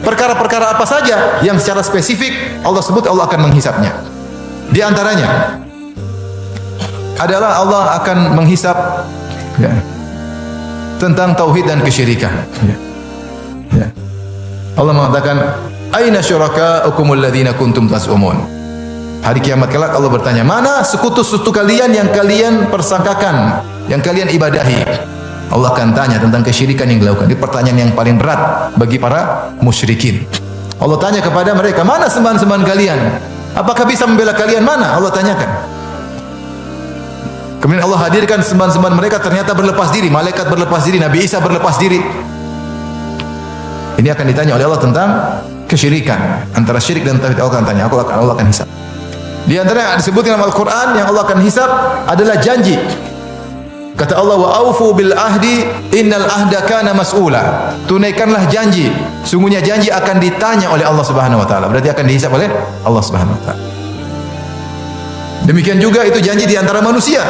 Perkara-perkara apa saja yang secara spesifik Allah sebut, Allah akan menghisapnya. Di antaranya adalah Allah akan menghisap ya, tentang tauhid dan kesyirikan. Ya. Ya. Allah mengatakan, "Aina syurakaukumul ladzina kuntum tas'umun?" Hari kiamat kelak Allah bertanya, mana sekutu-sekutu kalian yang kalian persangkakan, yang kalian ibadahi? Allah akan tanya tentang kesyirikan yang dilakukan. Ini pertanyaan yang paling berat bagi para musyrikin. Allah tanya kepada mereka, mana sembahan-sembahan kalian? Apakah bisa membela kalian? Mana? Allah tanyakan. Kemudian Allah hadirkan sembahan-sembahan mereka, ternyata berlepas diri. Malaikat berlepas diri, Nabi Isa berlepas diri. Ini akan ditanya oleh Allah tentang kesyirikan. Antara syirik dan tauhid Allah akan tanya. Allah akan hisab. Di antara yang disebutkan dalam Al-Quran yang Allah akan hisab adalah janji. Kata Allah, wa aufu bil ahdi innal ahda kana mas'ula. Tunaikanlah janji. Sungguhnya janji akan ditanya oleh Allah Subhanahu wa taala. Berarti akan dihisab oleh Allah Subhanahu wa taala. Demikian juga itu janji di antara manusia.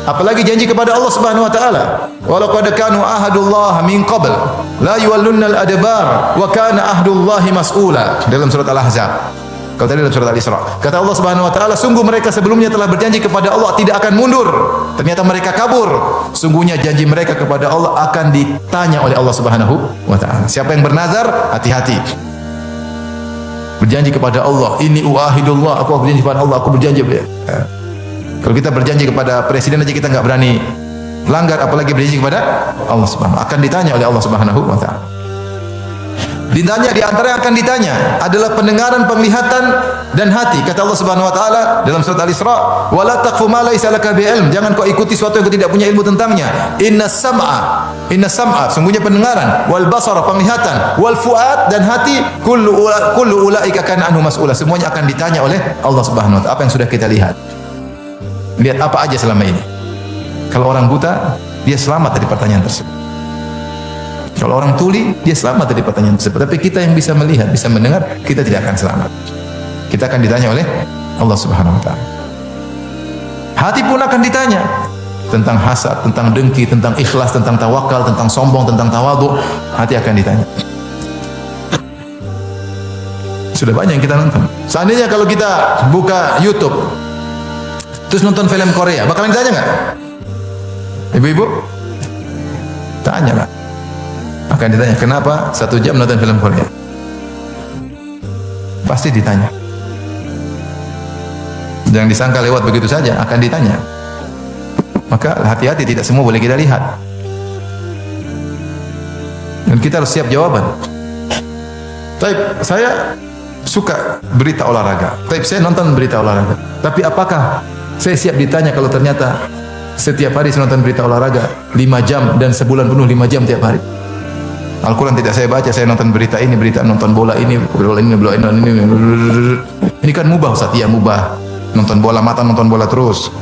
Apalagi janji kepada Allah Subhanahu wa taala. Wa laqad kanu ahadullah min qabl la yuwallunnal adbar wa kana ahdullahi mas'ula. Dalam surat Al-Ahzab. Kalau tadi dalam surat Al-Isra. Kata Allah Subhanahu wa taala, sungguh mereka sebelumnya telah berjanji kepada Allah tidak akan mundur. Ternyata mereka kabur. Sungguhnya janji mereka kepada Allah akan ditanya oleh Allah Subhanahu wa taala. Siapa yang bernazar, hati-hati. Berjanji kepada Allah, ini uahidullah, aku berjanji kepada Allah, aku berjanji. Kalau kita berjanji kepada presiden aja kita enggak berani langgar, apalagi berjanji kepada Allah Subhanahu. Akan ditanya oleh Allah Subhanahu wa taala. Ditanya, di antara yang akan ditanya adalah pendengaran, penglihatan dan hati. Kata Allah Subhanahu wa taala dalam surat Al-Isra, "Wala taqfu ma laysa laka bi'ilm." Jangan kau ikuti sesuatu yang kau tidak punya ilmu tentangnya. Innas sam'a, sungguhnya pendengaran, wal basara, penglihatan, wal fuad dan hati, kullu ulaika kana anhu mas'ula. Semuanya akan ditanya oleh Allah Subhanahu wa taala. Apa yang sudah kita lihat? Lihat apa aja selama ini. Kalau orang buta, dia selamat dari pertanyaan tersebut. Kalau orang tuli, dia selamat dari pertanyaan tersebut. Tapi kita yang bisa melihat, bisa mendengar, kita tidak akan selamat. Kita akan ditanya oleh Allah Subhanahu wa taala. Hati pun akan ditanya tentang hasad, tentang dengki, tentang ikhlas, tentang tawakal, tentang sombong, tentang tawadhu. Hati akan ditanya. Sudah banyak yang kita nonton. Seandainya kalau kita buka YouTube terus nonton film Korea, bakalan ditanya nggak? Ibu-ibu? Tanya lah. Akan ditanya, kenapa 1 jam nonton film Korea? Pasti ditanya. Jangan disangka lewat begitu saja, akan ditanya. Maka hati-hati, tidak semua boleh kita lihat. Dan kita harus siap jawaban. Tapi saya suka berita olahraga. Tapi saya nonton berita olahraga. Tapi apakah saya siap ditanya kalau ternyata setiap hari saya nonton berita olahraga 5 jam dan sebulan penuh 5 jam tiap hari? Al-Quran tidak saya baca, saya nonton berita ini, berita nonton bola ini, bola ini. Ini kan mubah Ustaz, ya mubah. Nonton bola, mata nonton bola terus.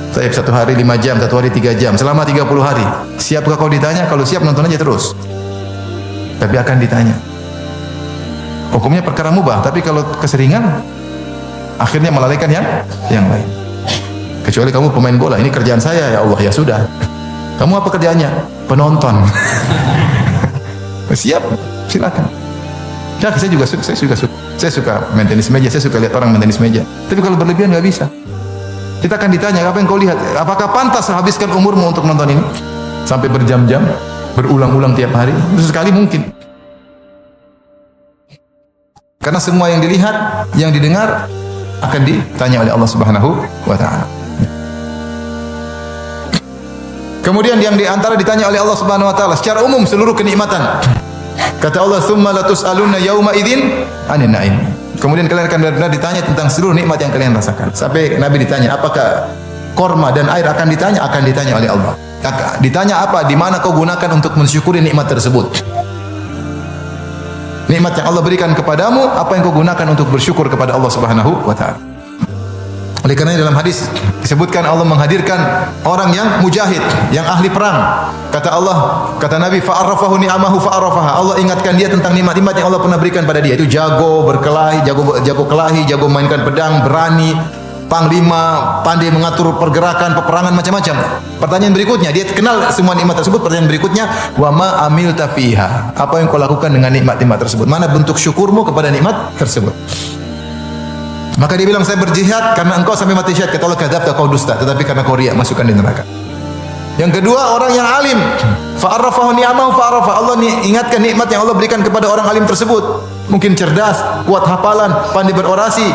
Saya 1 hari 5 jam, 1 hari 3 jam, selama 30 hari. Siapkah kau ditanya? Kalau siap nonton aja terus. Tapi akan ditanya. Hukumnya perkara mubah, tapi kalau keseringan, akhirnya melalaikan yang lain. Kecuali kamu pemain bola, ini kerjaan saya, ya Allah, ya sudah. Kamu apa kerjaannya? Penonton. Siap, silakan. Ya, saya suka main tenis meja, saya suka lihat orang main tenis meja. Tapi kalau berlebihan nggak bisa. Kita akan ditanya, apa yang kau lihat? Apakah pantas habiskan umurmu untuk nonton ini? Sampai berjam-jam, berulang-ulang tiap hari? Sesekali mungkin. Karena semua yang dilihat, yang didengar akan ditanya oleh Allah Subhanahu wa taala. Kemudian yang diantara ditanya oleh Allah Subhanahu wa taala secara umum seluruh kenikmatan. Kata Allah, "Tsumma latus'alunna yauma idzin 'anin na'im." Kemudian kalian akan benar-benar ditanya tentang seluruh nikmat yang kalian rasakan. Sampai Nabi ditanya, apakah korma dan air akan ditanya oleh Allah. Ditanya apa? Di mana kau gunakan untuk mensyukuri nikmat tersebut? Nikmat yang Allah berikan kepadamu, apa yang kau gunakan untuk bersyukur kepada Allah Subhanahu wa taala? Oleh karena dalam hadis disebutkan Allah menghadirkan orang yang mujahid, yang ahli perang. Kata Allah, kata Nabi, fa'arrafahu ni'amahu fa'arrafaha. Allah ingatkan dia tentang nikmat-nikmat yang Allah pernah berikan pada dia. Itu jago berkelahi, jago kelahi, jago mainkan pedang, berani, panglima, pandai mengatur pergerakan, peperangan macam-macam. Pertanyaan berikutnya, dia kenal semua nikmat tersebut. Pertanyaan berikutnya, wa ma amilta fiha? Apa yang kau lakukan dengan nikmat-nikmat tersebut? Mana bentuk syukurmu kepada nikmat tersebut? Maka dia bilang, saya berjihad karena engkau sampai mati syahid. Kata Allah, kadzabta, kau dusta, tetapi karena kau riya, masukkan di neraka. Yang kedua, orang yang alim, fa'arrafahu ni'amahu fa'arrafa. Allah ingatkan nikmat yang Allah berikan kepada orang alim tersebut. Mungkin cerdas, kuat hafalan, pandai berorasi.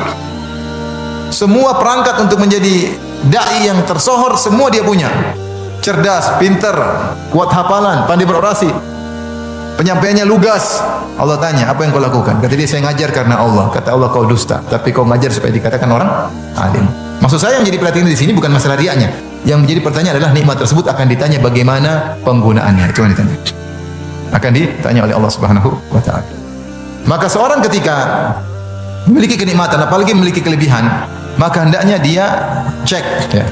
Semua perangkat untuk menjadi dai yang tersohor semua dia punya. Cerdas, pintar, kuat hafalan, pandai berorasi. Penyampaiannya lugas. Allah tanya, apa yang kau lakukan? Kata dia, saya ngajar karena Allah. Kata Allah, kau dusta, tapi kau ngajar supaya dikatakan orang alim. Maksud saya yang menjadi perhatian di sini bukan masalah riaknya. Yang menjadi pertanyaan adalah nikmat tersebut akan ditanya bagaimana penggunaannya. Itu yang ditanya. Akan ditanya oleh Allah Subhanahu wa taala. Maka seorang ketika memiliki kenikmatan, apalagi memiliki kelebihan, maka hendaknya dia cek ya.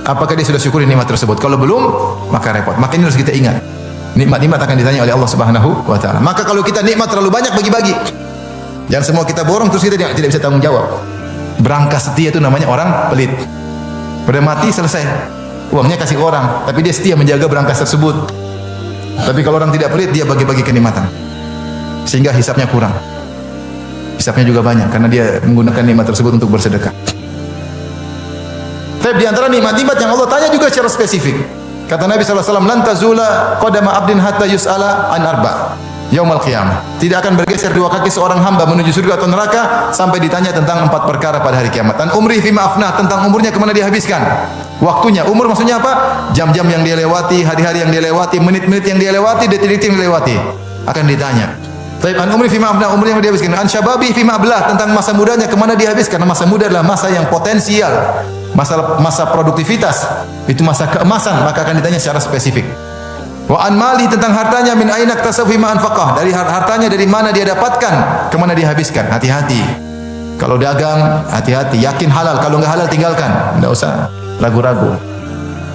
Apakah dia sudah syukuri nikmat tersebut? Kalau belum, maka repot. Maka ini harus kita ingat. Nikmat-nikmat akan ditanya oleh Allah Subhanahu wa taala. Maka kalau kita nikmat terlalu banyak, bagi-bagi. Jangan semua kita borong terus kita tidak bisa tanggung jawab. Berangkas setia itu namanya orang pelit. Pada mati selesai. Uangnya kasih ke orang, tapi dia setia menjaga berangkas tersebut. Tapi kalau orang tidak pelit, dia bagi-bagi kenikmatan. Sehingga hisapnya kurang. Hisapnya juga banyak karena dia menggunakan nikmat tersebut untuk bersedekah. Tapi di antara nikmat-nikmat yang Allah tanya juga secara spesifik. Kata Nabi SAW, lan tazula qadama abdin hatta yus'ala an arba yaumal qiyamah. Tidak akan bergeser dua kaki seorang hamba menuju surga atau neraka sampai ditanya tentang 4 perkara pada hari kiamat. Dan umri fima afnah, tentang umurnya kemana dia habiskan. Waktunya, umur maksudnya apa? Jam-jam yang dia lewati, hari-hari yang dia lewati, menit-menit yang dia lewati, detik-detik yang dia lewati. Akan ditanya. Baik, an umri fima afnah, umur yang dia habiskan. An syababi fima ablah, tentang masa mudanya kemana dia habiskan. Karena masa muda adalah masa yang potensial. Masa produktivitas, itu masa keemasan, maka akan ditanya secara spesifik. Wa an mali, tentang hartanya, min aina iktasafa ma anfaqah, dari hartanya dari mana dia dapatkan, kemana dia habiskan. Hati-hati. Kalau dagang, hati-hati, yakin halal. Kalau enggak halal tinggalkan. Enggak usah ragu-ragu.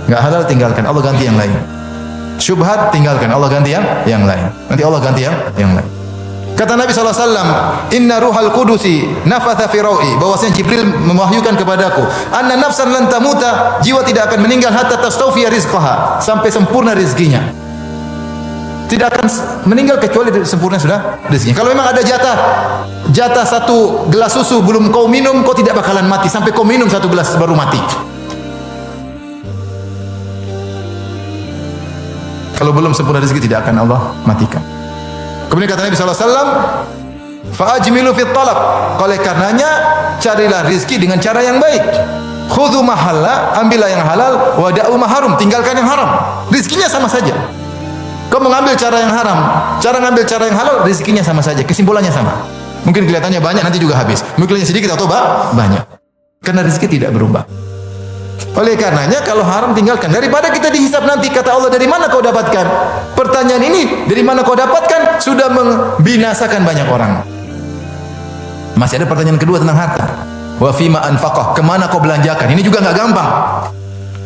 Enggak halal tinggalkan, Allah ganti yang lain. Syubhat tinggalkan, Allah ganti yang lain. Nanti Allah ganti yang lain. Kata Nabi SAW, inna ruhal kudusi nafatha fi rawi, bahwasanya Jibril mewahyukan kepadaku, anna nafsan lan tamuta, jiwa tidak akan meninggal hatta tastawfiya rizqaha, sampai sempurna rezekinya. Tidak akan meninggal kecuali sempurna sudah rezekinya. Kalau memang ada jatah 1 gelas susu belum kau minum, kau tidak bakalan mati sampai kau minum 1 gelas baru mati. Kalau belum sempurna rezeki tidak akan Allah matikan. Kemudian kata Nabi SAW, fa'ajmilu fit talab, oleh karenanya carilah rizki dengan cara yang baik. Khudhu mahalla, ambillah yang halal, wada'u maharum, tinggalkan yang haram. Rizkinya sama saja. Kau mengambil cara yang haram, cara ngambil cara yang halal, rizkinya sama saja, kesimpulannya sama. Mungkin kelihatannya banyak, nanti juga habis. Mungkin kelihatannya sedikit atau banyak. Karena rizki tidak berubah. Oleh karenanya kalau haram tinggalkan, daripada kita dihisab nanti. Kata Allah, dari mana kau dapatkan? Pertanyaan ini, dari mana kau dapatkan, sudah membinasakan banyak orang. Masih ada pertanyaan kedua tentang harta. Wa fima anfaqah, kemana kau belanjakan? Ini juga enggak gampang.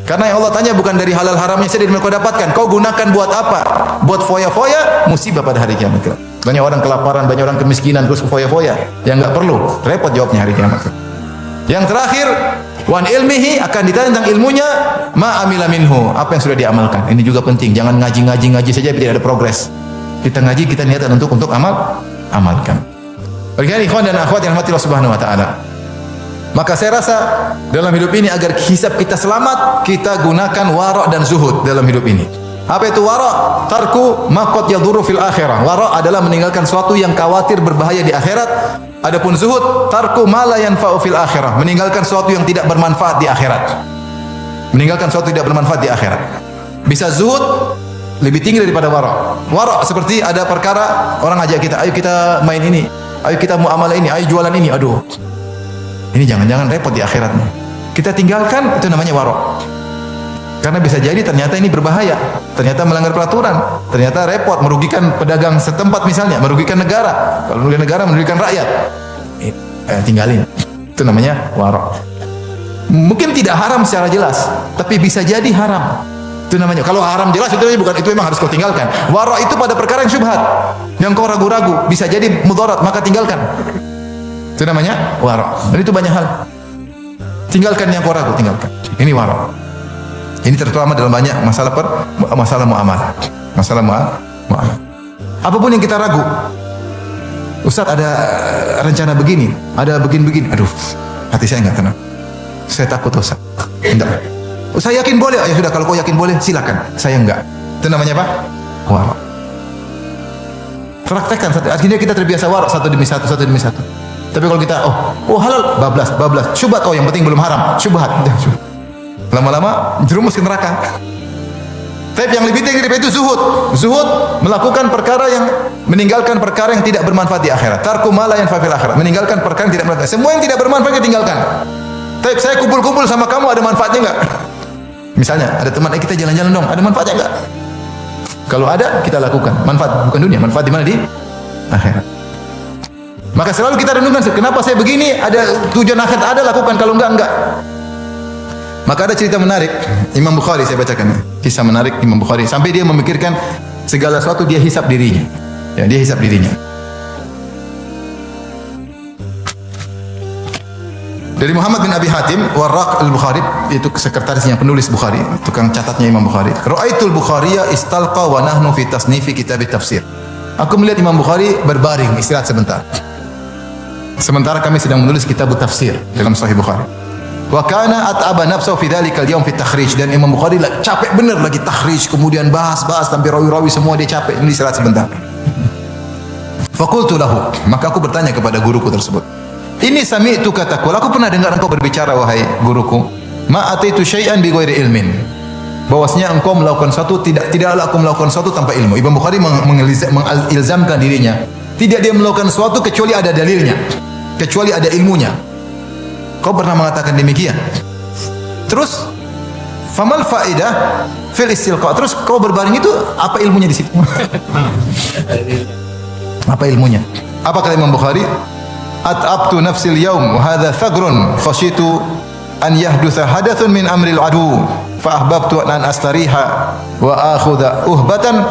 Karena yang Allah tanya bukan dari halal haramnya saja, dari mana kau dapatkan. Kau gunakan buat apa? Buat foya-foya, musibah pada hari kiamat. Banyak orang kelaparan, banyak orang kemiskinan, terus foya-foya yang enggak perlu. Repot jawabnya hari kiamat. Yang terakhir, wan ilmihi, akan ditanya tentang ilmunya, ma amila minhu, apa yang sudah diamalkan. Ini juga penting. Jangan ngaji saja tidak ada progres. Kita ngaji, kita niatkan untuk amalkan. Bagaimana ikhwan dan akhwat yang rahmati Allah Subhanahu wa taala. Maka saya rasa dalam hidup ini agar hisab kita selamat, kita gunakan wara' dan zuhud dalam hidup ini. Apa itu wara'? Tarku ma qad yadhurru fil akhirah. Wara' adalah meninggalkan sesuatu yang khawatir berbahaya di akhirat. Adapun zuhud, tarku ma la yanfa'u fil akhirah, meninggalkan sesuatu yang tidak bermanfaat di akhirat. Meninggalkan sesuatu tidak bermanfaat di akhirat. Bisa zuhud lebih tinggi daripada wara'. Wara' seperti ada perkara orang ajak kita, ayo kita main ini, ayo kita muamalah ini, ayo jualan ini. Aduh, ini jangan-jangan repot di akhiratnya. Kita tinggalkan, itu namanya wara'. Karena bisa jadi ternyata ini berbahaya, ternyata melanggar peraturan, ternyata repot, merugikan pedagang setempat misalnya, merugikan negara. Kalau merugikan negara, merugikan rakyat, tinggalin. Itu namanya wara'. Mungkin tidak haram secara jelas, tapi bisa jadi haram. Itu namanya, kalau haram jelas itu bukan, itu memang harus kau tinggalkan. Wara' itu pada perkara yang syubhat, yang kau ragu-ragu, bisa jadi mudarat, maka tinggalkan. Itu namanya wara'. Dan itu banyak hal. Tinggalkan yang kau ragu, tinggalkan. Ini wara. Ini terutama dalam banyak masalah muamalah. Masalah muamalah. Apapun yang kita ragu. Ustaz ada rencana begini, ada begini-begini. Aduh, hati saya enggak tenang. Saya takut Ustaz. Enggak. Saya yakin boleh. Ya sudah, kalau kau yakin boleh, silakan. Saya enggak. Itu namanya apa? Wara. Praktekkan. Akhirnya kita terbiasa wara satu demi satu. Tapi kalau kita halal, bablas. Syubhat, yang penting belum haram. Syubhat. Lama-lama jerumus ke neraka. Tapi yang lebih tinggi daripada itu zuhud. Zuhud melakukan perkara yang meninggalkan perkara yang tidak bermanfaat di akhirat. Tarku ma la yanfa fil akhirat. Meninggalkan perkara yang tidak bermanfaat. Semua yang tidak bermanfaat kita tinggalkan. Tapi saya kumpul-kumpul sama kamu ada manfaatnya enggak? Misalnya ada teman, kita jalan-jalan dong, ada manfaatnya enggak? Kalau ada, kita lakukan. Manfaat bukan dunia, manfaat di mana? Di akhirat. Maka selalu kita renungkan, kenapa saya begini? Ada tujuan akhirat, ada lakukan. Kalau enggak. Maka ada cerita menarik Imam Bukhari, saya bacakan kisah menarik Imam Bukhari sampai dia memikirkan segala sesuatu, dia hisap dirinya. Ya, dia hisap dirinya. Dari Muhammad bin Abi Hatim Warraq al-Bukhari, itu sekretarisnya, penulis Bukhari, tukang catatnya Imam Bukhari. Ra'aitul Bukhariya istalqa wa nahnu fi tasnifi kitab tafsir. Aku melihat Imam Bukhari berbaring istirahat sebentar. Sementara kami sedang menulis kitab tafsir dalam Sahih Bukhari. Wa kana at'aba nafsahu fi dzalikal yaum fi takhrij, dan Imam Bukhari capek benar lagi takhrij, kemudian bahas sampai rawi-rawi semua dia capek, ini istirahat sebentar. Faqultu lahu, maka aku bertanya kepada guruku tersebut. Ini sami'tu katakul, aku pernah dengar engkau berbicara wahai guruku, ma ataitu syai'an bi ghairi ilmin. Bahwasanya engkau melakukan sesuatu tidaklah aku melakukan sesuatu tanpa ilmu. Imam Bukhari mengilzamkan dirinya, tidak dia melakukan sesuatu kecuali ada dalilnya, kecuali ada ilmunya. Kau pernah mengatakan demikian? Terus famal faidah fil istilqa. Terus kau berbaring itu apa ilmunya di situ? Apa ilmunya? Apa kata Imam Bukhari? At'abtu nafsil yaum wa hadha thagrun khashitu an yahdutha hadathun min amril adu fa ahbabtu an astariha wa akhudha uhbatan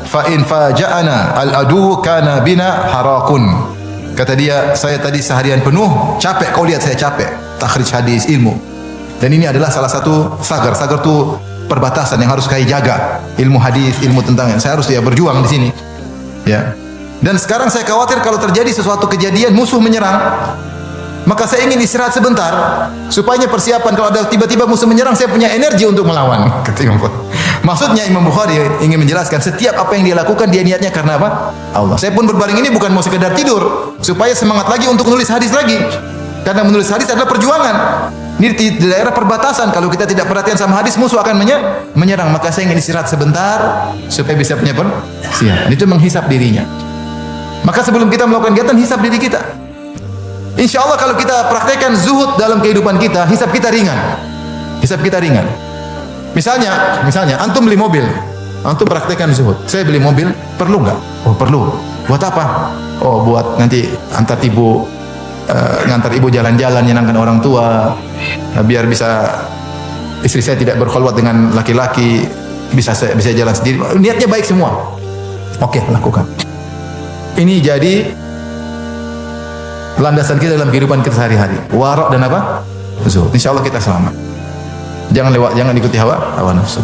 fa in faja'ana al adu kana bina harakun. Kata dia, saya tadi seharian penuh capek, kau lihat saya capek takhrij hadis, ilmu. Dan ini adalah salah satu sagar. Sagar itu perbatasan yang harus saya jaga. Ilmu hadis, ilmu tentang saya harus berjuang di sini. Ya. Dan sekarang saya khawatir kalau terjadi sesuatu kejadian musuh menyerang, maka saya ingin istirahat sebentar supaya persiapan kalau ada tiba-tiba musuh menyerang saya punya energi untuk melawan. Maksudnya Imam Bukhari ingin menjelaskan setiap apa yang dia lakukan dia niatnya karena apa? Allah. Saya pun berbaring ini bukan mau sekedar tidur, supaya semangat lagi untuk menulis hadis lagi. Karena menulis hadis adalah perjuangan. Ini di daerah perbatasan, kalau kita tidak perhatian sama hadis musuh akan menyerang. Maka saya ingin istirahat sebentar supaya bisa punya persiapan. Itu menghisap dirinya. Maka sebelum kita melakukan kegiatan, hisap diri kita. Insya Allah kalau kita praktekkan zuhud dalam kehidupan kita, hisap kita ringan. Hisap kita ringan. Misalnya, antum beli mobil, antum praktekkan zuhud. Saya beli mobil, perlu nggak? Oh perlu. Buat apa? Oh buat nanti ngantar ibu jalan-jalan, nyenangkan orang tua, biar bisa istri saya tidak berkhulwat dengan laki-laki, bisa jalan sendiri. Niatnya baik semua. Oke, lakukan. Ini jadi landasan kita dalam kehidupan kita sehari-hari. Warok dan apa? Zuhud. Insya Allah kita selamat. Jangan ikuti hawa nafsu.